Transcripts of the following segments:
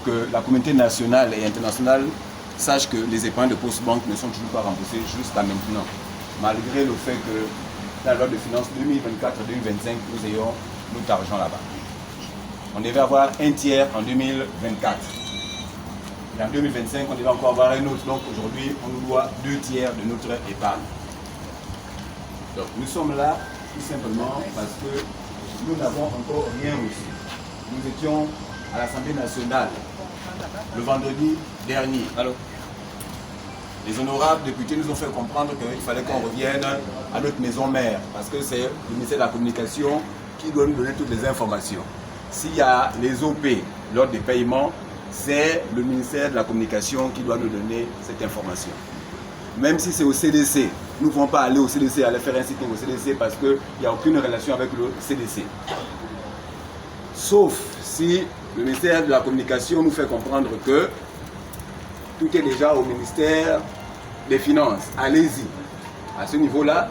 pour que la communauté nationale et internationale sache que les épargnes de Postbank ne sont toujours pas remboursées jusqu'à maintenant, malgré le fait que dans la loi de finances 2024-2025, nous ayons notre argent là-bas. On devait avoir un tiers en 2024. Et en 2025, on devait encore avoir un autre. Donc aujourd'hui, on nous doit 2 tiers de notre épargne. Donc nous sommes là tout simplement parce que nous n'avons encore rien reçu. Nous étions à l'Assemblée nationale le vendredi dernier. Allô? Les honorables députés nous ont fait comprendre qu'il fallait qu'on revienne à notre maison mère parce que c'est le ministère de la Communication qui doit nous donner toutes les informations. S'il y a les OP lors des paiements, c'est le ministère de la Communication qui doit nous donner cette information. Même si c'est au CDC, nous ne pouvons pas aller au CDC, aller faire un sitting au CDC parce qu'il n'y a aucune relation avec le CDC. Sauf si le ministère de la Communication nous fait comprendre que tout est déjà au ministère des Finances. Allez-y. À ce niveau-là,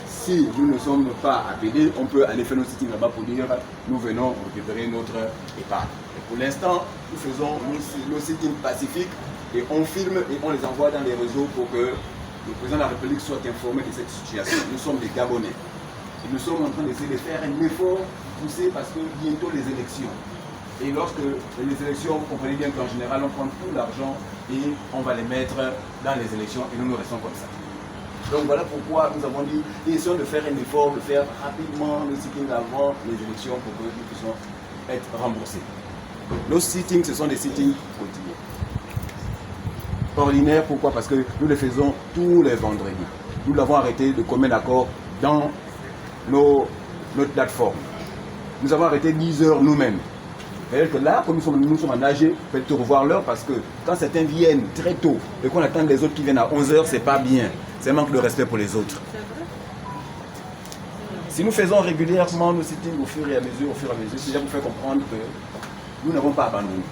si nous ne sommes pas appelés, on peut aller faire nos sittings là-bas pour dire nous venons récupérer notre épargne. Et pour l'instant, nous faisons nos sittings pacifiques et on filme et on les envoie dans les réseaux pour que le président de la République soit informé de cette situation. Nous sommes des Gabonais. Et nous sommes en train d'essayer de faire un effort poussé parce que bientôt les élections. Et lorsque les élections, vous comprenez bien qu'en général, on prend tout l'argent et on va les mettre dans les élections et nous restons comme ça. Donc voilà pourquoi nous avons dit, essayons de faire un effort, de faire rapidement le sitting avant les élections pour que nous puissions être remboursés. Nos sittings, ce sont des sittings quotidiens. Ordinaires, pourquoi? Parce que nous les faisons tous les vendredis. Nous l'avons arrêté de commun accord dans notre plateforme. Nous avons arrêté 10 heures nous-mêmes. C'est-à-dire que là, comme nous sommes en âge, peut-être revoir l'heure parce que quand certains viennent très tôt et qu'on attend les autres qui viennent à 11 heures, c'est pas bien. C'est un manque de respect pour les autres. Si nous faisons régulièrement nos sittings au fur et à mesure, c'est déjà pour faire comprendre que nous n'avons pas abandonné.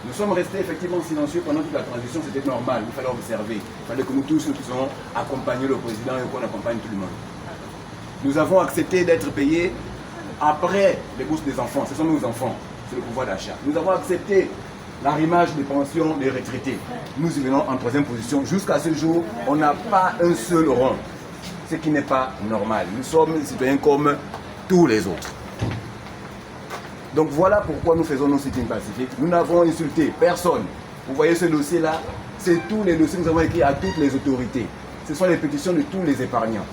Nous sommes restés effectivement silencieux pendant toute la transition, c'était normal, il fallait observer. Il fallait que nous tous, nous puissions accompagner le président et qu'on accompagne tout le monde. Nous avons accepté d'être payés après les bourses des enfants, ce sont nos enfants, c'est le pouvoir d'achat. Nous avons accepté l'arrimage des pensions des retraités. Nous y venons en 3e position. Jusqu'à ce jour, on n'a pas un seul rond, ce qui n'est pas normal. Nous sommes des citoyens comme tous les autres. Donc voilà pourquoi nous faisons nos sittings pacifiques. Nous n'avons insulté personne. Vous voyez ce dossier-là, c'est tous les dossiers que nous avons écrits à toutes les autorités. Ce sont les pétitions de tous les épargnants.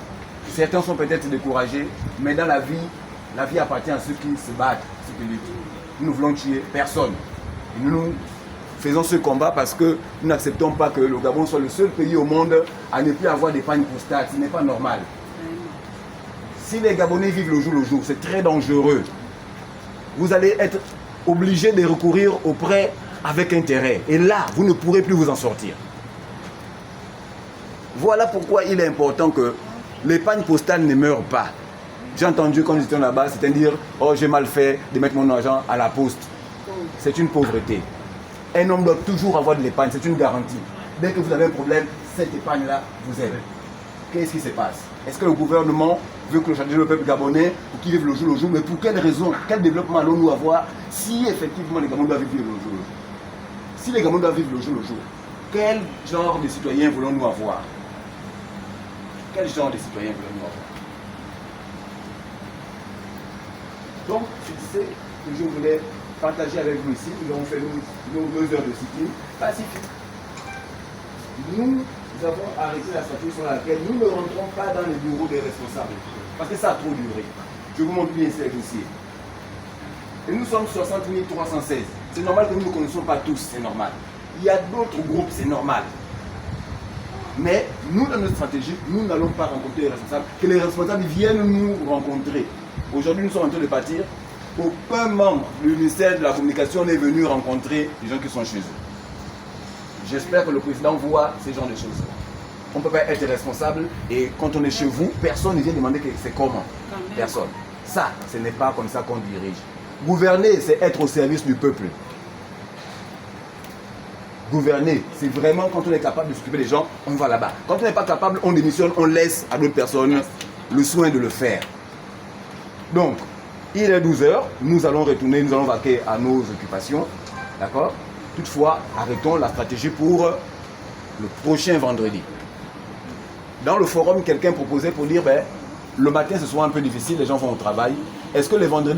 Certains sont peut-être découragés, mais dans la vie appartient à ceux qui se battent, ceux qui luttent. Nous ne voulons tuer personne. Et nous faisons ce combat parce que nous n'acceptons pas que le Gabon soit le seul pays au monde à ne plus avoir d'épargne postale. Ce n'est pas normal. Si les Gabonais vivent le jour, c'est très dangereux. Vous allez être obligé de recourir aux prêts avec intérêt. Et là, vous ne pourrez plus vous en sortir. Voilà pourquoi il est important que l'épargne postale ne meure pas. J'ai entendu quand j'étais là-bas, c'est-à-dire, oh j'ai mal fait de mettre mon argent à la poste. C'est une pauvreté. Un homme doit toujours avoir de l'épargne, c'est une garantie. Dès que vous avez un problème, cette épargne-là vous aide. Qu'est-ce qui se passe? Est-ce que le gouvernement veut que le peuple gabonais pour qu'il vive le jour, mais pour quelle raison? Quel développement allons-nous avoir si effectivement les Gabonais doivent vivre le jour? Si les Gabonais doivent vivre le jour, quel genre de citoyens voulons-nous avoir? Quel genre de citoyens voulons-nous avoir? Donc, c'est ce que je voulais partager avec vous ici. Nous avons fait nos 2 heures de sitting pacifique. Nous avons arrêté la statue sur laquelle nous ne rentrons pas dans les bureaux des responsables. Parce que ça a trop duré. Je vous montre bien ces dossiers. Et nous sommes 60 316. C'est normal que nous ne connaissons pas tous, c'est normal. Il y a d'autres groupes, c'est normal. Mais nous, dans notre stratégie, nous n'allons pas rencontrer les responsables. Que les responsables viennent nous rencontrer. Aujourd'hui, nous sommes en train de partir. Aucun membre du ministère de la Communication n'est venu rencontrer les gens qui sont chez eux. J'espère que le président voit ces genres de choses. On ne peut pas être responsable et quand on est chez vous, personne ne vient demander que c'est comment. Personne. Ça, ce n'est pas comme ça qu'on dirige. Gouverner, c'est être au service du peuple. Gouverner, c'est vraiment quand on est capable de s'occuper des gens, on va là-bas. Quand on n'est pas capable, on démissionne, on laisse à d'autres personnes le soin de le faire. Donc, il est 12 heures, nous allons retourner, nous allons vaquer à nos occupations. D'accord? Toutefois, arrêtons la stratégie pour le prochain vendredi. Dans le forum, quelqu'un proposait pour dire, ben, le matin, ce soit un peu difficile, les gens vont au travail. Est-ce que les vendredis